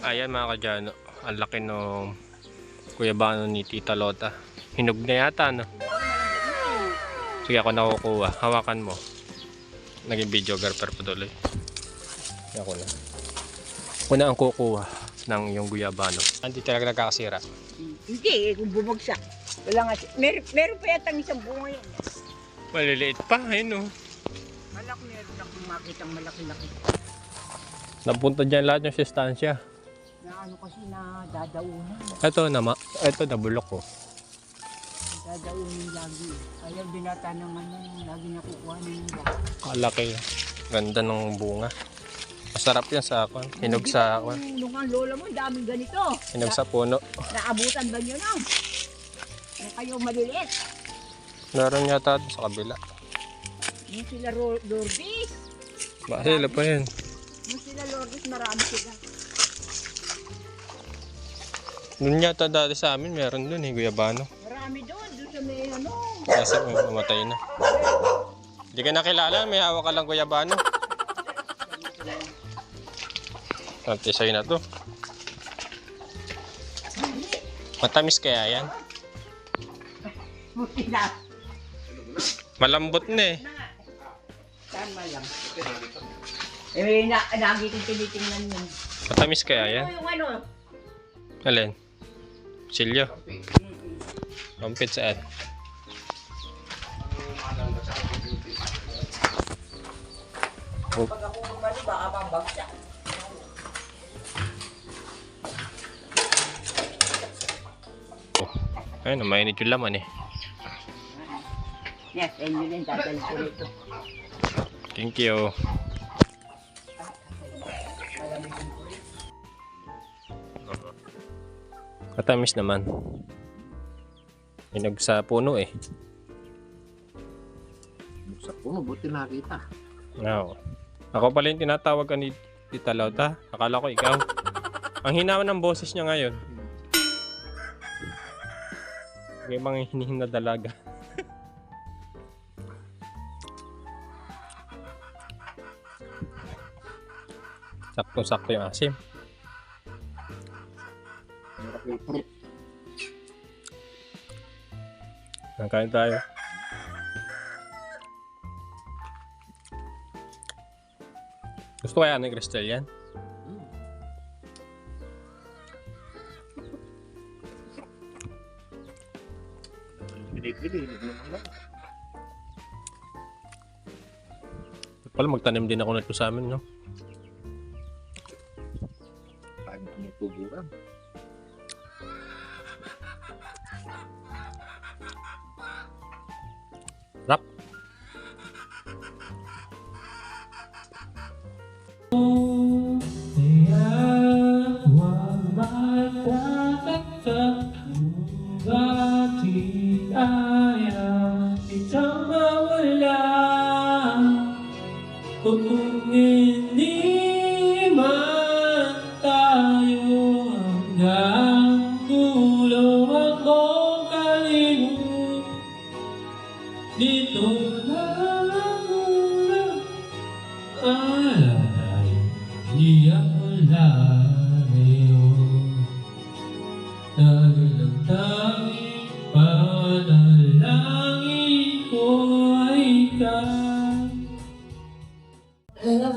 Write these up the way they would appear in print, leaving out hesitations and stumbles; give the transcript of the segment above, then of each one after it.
Ayan mga kadyano, ang laki ng guyabano ni Tita Lota. Hinog na yata, no? Sige, ako nakukuha. Hawakan mo. Naging videographer pa tuloy. Ako na. Ako na ang kukuha ng yung guyabano. Hindi talaga nagkakasira. Hindi, kung bumagsak. Wala nga. Meron pa yata isang bunga yan. Maliliit pa, ayun, no? Malaki meron akong makitang malaki-laki. Napunta dyan lahat yung sustansya. Na ano kasi na dadaunan. Ito nabulok ko. Dadaunin lagi. Ayaw binata ng ano, lagi nakukuha ng baka. Kalaki. Ganda ng bunga. Masarap yan sa akin. Hinog sa akin. Nung ang lola mo, daming ganito. Hinog sa puno. Naabutan ba nyo na? Nung kayo maliliit. Meron yata sa kabila. Yung sila Lourdes. Baka sila pa yan. Yung sila Lourdes, marami sila. Doon yata dati sa amin, meron doon eh, guyabano. Marami doon sa may ano. Kasi mamatay na. Hindi ka nakilala, may hawak ka lang guyabano. Ate, sa'yo na to. Matamis kaya yan? Buti na. Malambot na eh. Saan malam? Eh, lagi kong tinitingnan yun. Matamis kaya yan? Yung ano? Alin? Silyo? Kampit saan? Oh. Pag ako kumano, baka mabagsak. Ayun, mainit yung laman eh. Yes, ayun yun, dadalhin ko rito. Thank you. Katamis naman. Hinog sa puno eh. Sa puno, buti nakita. No. Ako pala yung tinatawag ka ni Tita Lota. Akala ko ikaw. Ang hinawa ng boses niya ngayon. May mga hinihin na dalaga. Sakto-sakto yung asim. Nakain tayo. Gusto kaya ni Cristel yan? Bili-bili. Pala magtanim din ako nito sa amin, no? Paano tumutuburan? Rap. Kung hindi man tayo hanggang dulo akong kalimut dito lang alay di ako lalayo dahil ang tanging panalangin ko ay ikaw. Like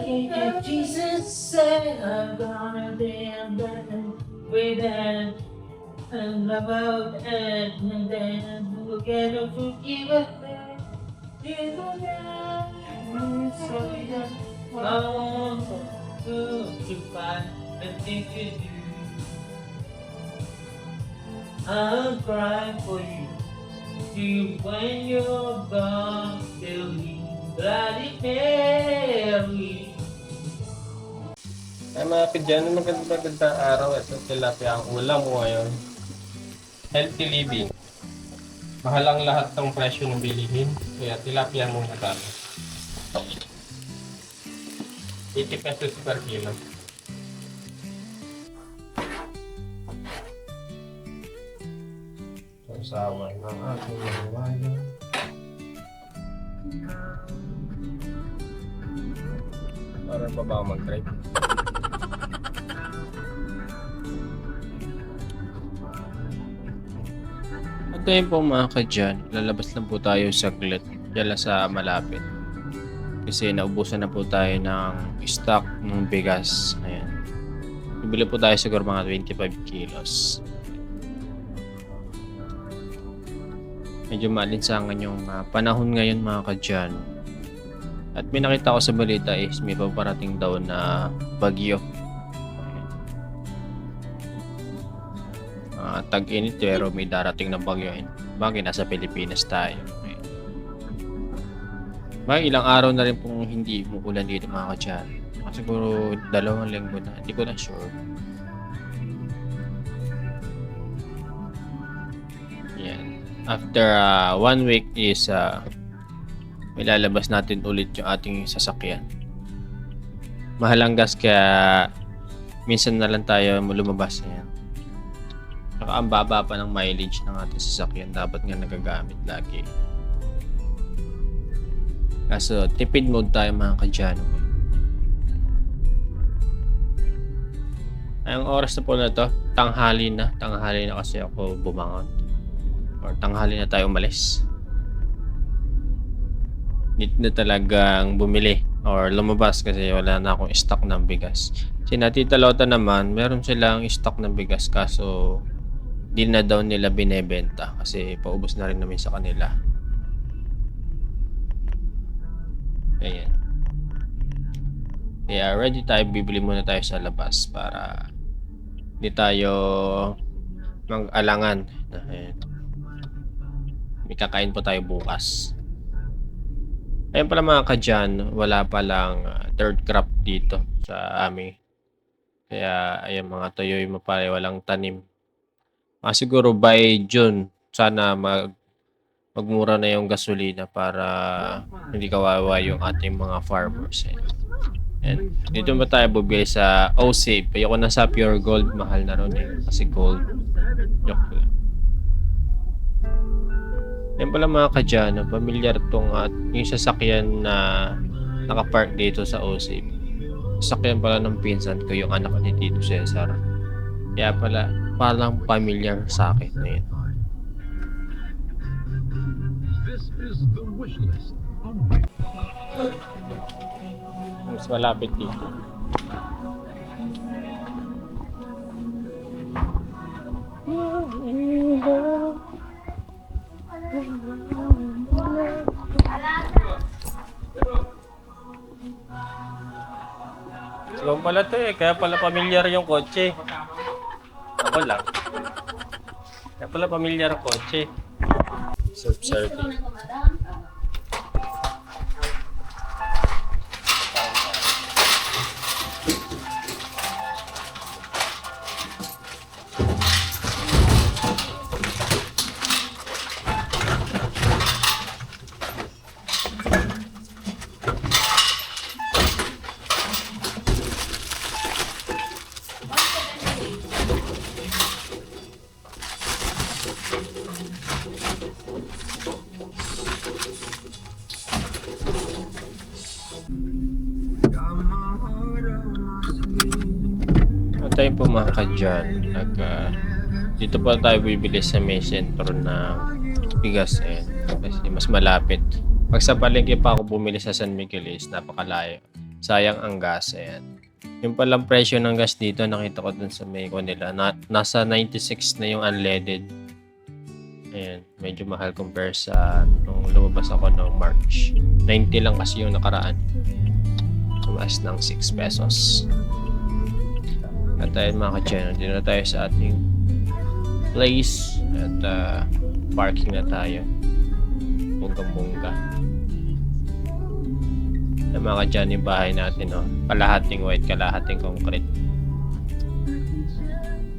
if Jesus said I'm gonna be with it and about it and then we'll get a forgive it. So I want to find the thing to do. I'll cry for you. See when you're gone, tell me Bloody Mary. Ay mga kadyano, magandang araw. Ito tilapia ang ulam mo ngayon. Healthy living. Mahal ang lahat ng presyo ng bilihin. Kaya tilapia muna tayo. 80 pesos per kilo. Sawa ng ating mga Para pa ba ako mag-drive? At ayun po mga kadyan, lalabas lang po tayo saglit dyan sa malapit. Kasi naubusan na po tayo ng stock ng bigas. Ayan. Bibili po tayo siguro mga 25 kilos. Medyo maalinsangan yung panahon ngayon mga kadyan. At may nakita ko sa balita is may paparating daw na bagyo. Tag-init pero may darating na bagyo. Bagay nasa Pilipinas tayo. May ilang araw na rin pong hindi umuulan dito mga kadyan. Siguro 2 linggo na. Hindi ko na sure. Yan. After 1 week is may lalabas natin ulit yung ating sasakyan. Mahal ang gas kaya minsan na lang tayo lumabas. Yan. Saka ang baba pa ng mileage ng ating sasakyan. Dapat nga nagagamit lagi. Kaso tipid mode tayo mga kadyano. Ang oras na po na to, tanghali na. Tanghali na kasi ako bumangon. Or tanghali na tayo umalis. Need na talagang bumili or lumabas kasi wala na akong stock ng bigas. Si Tita Lota naman, meron silang stock ng bigas kaso di na daw nila binebenta kasi paubos na rin namin sa kanila. Ayan. Kaya ready tayo, bibili muna tayo sa labas para hindi tayo mag-alangan. Ayan. May kakain po tayo bukas. Ayun pala mga kadyan, wala palang third crop dito sa amin. Kaya ayun mga tuyoy mapalay, walang tanim. Siguro by June, sana magmura na yung gasolina para hindi kawawa yung ating mga farmers. And dito ba tayo bubili sa OSAVE? Ayoko na sa Pure Gold, mahal na ron eh. Kasi gold. Joke lang. Yan pala mga kadyano, pamilyar tong yung sasakyan na nakapark dito sa OSAVE. Sasakyan pala ng pinsan ko, yung anak ni Tito Cesar. Kaya pala, parang familiar sa akin na yun. Mas malapit dito. Ikaw pala to eh, kaya pala pamilyar yung kotse. Ako lang. Kaya pala pamilyar ang kotse. Self-serving. Tayo po mga kadyan, dito pa tayo bibili sa may sentro ng bigas kasi mas malapit. Pag sa palengke pa ako bumili sa San Miguel is napakalayo. Sayang ang gas. Yung palang presyo ng gas dito nakita ko dun sa may nila nasa 96 na yung unleaded. Ayan, medyo mahal compare sa nung lumabas ako noong March. 90 lang kasi yung nakaraan. Tumaas ng 6 pesos. At tayo mga ka-channel, dito na tayo sa ating place at parking na tayo. Bungga-bungga. At mga ka-channel, yung bahay natin, kalahating white, kalahating concrete.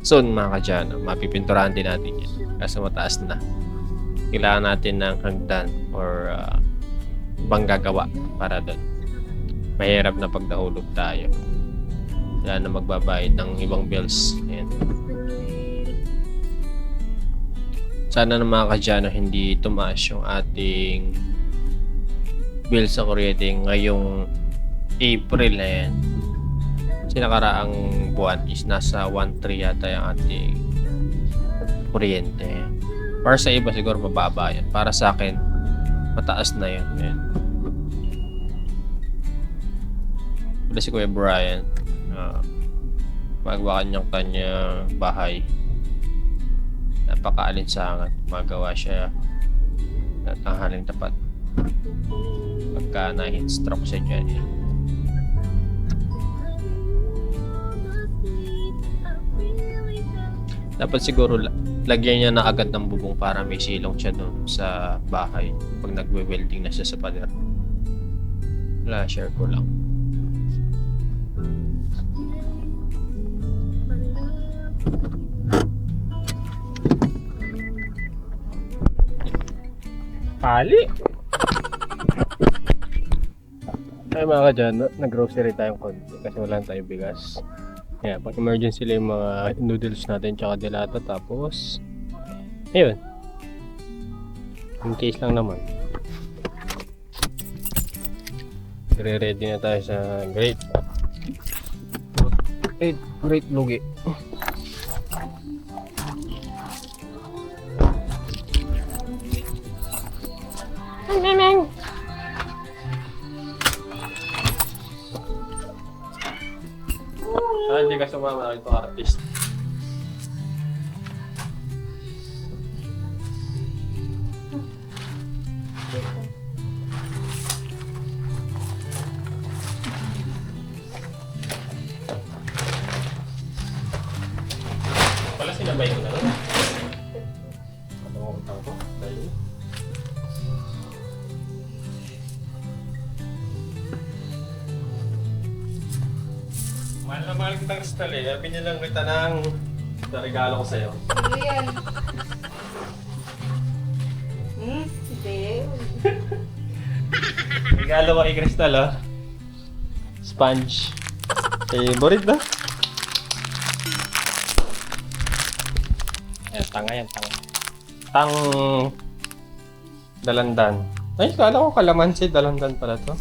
Soon mga ka-channel, mapipinturahan din natin yan kasi mataas na. Kailangan natin ng hagdan or ibang gagawa para doon. Mahirap na pag nahulog tayo. Wala na magbabayad ng ibang bills. Ayan. Sana na mga kadyano hindi tumaas yung ating bill sa kuryente ngayong April na yan. Kasi nakaraang buwan is nasa 1.3 yata yung ating kuryente. Para sa iba siguro mababa yan. Para sa akin, mataas na yun. Ayan. Wala si Kuya Brian. Magawa kanyang bahay. Napaka-alinsangan. Magawa siya at tanghaling tapat. Pagka na-heat stroke siya dyan. Eh. Dapat siguro lagyan niya na agad ng bubong para may silong siya doon sa bahay pag nagwe-welding na siya sa pader. Wala, share ko lang. Pali! Ay mga kadyan, nag-grocery tayong konti kasi wala tayong bigas. Yeah, pang emergency lang yung mga noodles natin tsaka delata tapos ayun. In case lang naman. Ready na tayo sa great lugi. Hindi ka sumama ito artist. Pala sinabay ko na rin. Ano ang utang ko? Dahil mahal na mahal kitang kristal eh. Binilang kita ng regalo ko sa'yo. Ano yan? Hindi. Regalo ko kay Crystal ah. Sponge. Favorite na. Ayan, tanga yan, tanga. Dalandan. Ay, kala ko kalamansi, dalandan pala to.